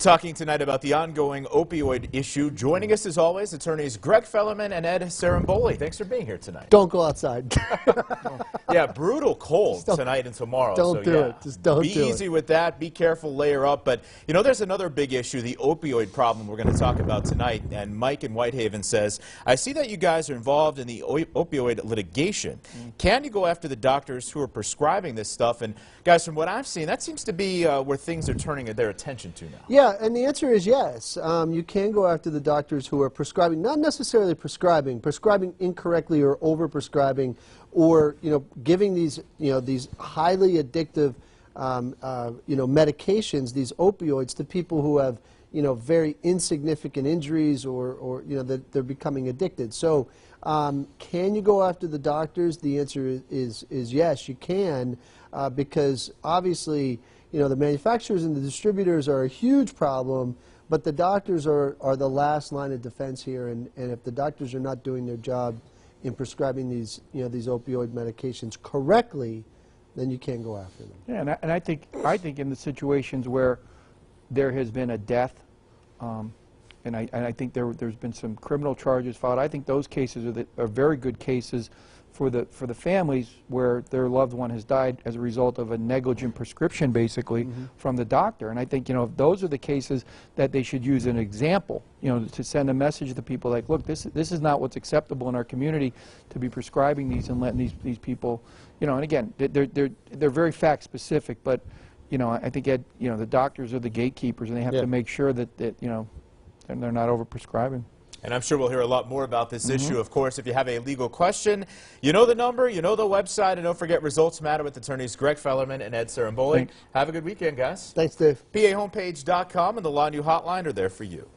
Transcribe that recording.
Talking tonight about the ongoing opioid issue. Joining us as always, attorneys Greg Fellerman and Ed Ciarimboli. Thanks for being here tonight. Don't go outside. Yeah, brutal cold tonight and tomorrow. Don't do it. Just don't do it. Be easy with that. Be careful. Layer up. But, you know, there's another big issue, the opioid problem we're going to talk about tonight. And Mike in Whitehaven says, I see that you guys are involved in the opioid litigation. Can you go after the doctors who are prescribing this stuff? And, guys, from what I've seen, that seems to be where things are turning their attention to now. Yeah, and the answer is yes. You can go after the doctors who are prescribing, not necessarily prescribing incorrectly or over-prescribing, or giving these these highly addictive medications, these opioids, to people who have very insignificant injuries or that they're becoming addicted. So can you go after the doctors? The answer is yes, you can, because obviously the manufacturers and the distributors are a huge problem, but the doctors are the last line of defense here, and if the doctors are not doing their job in prescribing these these opioid medications correctly, then you can go after them. Yeah, and I think in the situations where there has been a death, and I think there's been some criminal charges filed, I think those cases are very good cases for the families where their loved one has died as a result of a negligent prescription, basically, from the doctor. And I think those are the cases that they should use an example, to send a message to people like, look, this is not what's acceptable in our community, to be prescribing these and letting these people, and again, they're very fact specific, but I think the doctors are the gatekeepers, and they have to make sure that they're not over prescribing. And I'm sure we'll hear a lot more about this issue. Of course, if you have a legal question, you know the number, you know the website, and don't forget, results matter with attorneys Greg Fellerman and Ed Ciarimboli. Have a good weekend, guys. Thanks, Dave. PAHomepage.com and the Law New Hotline are there for you.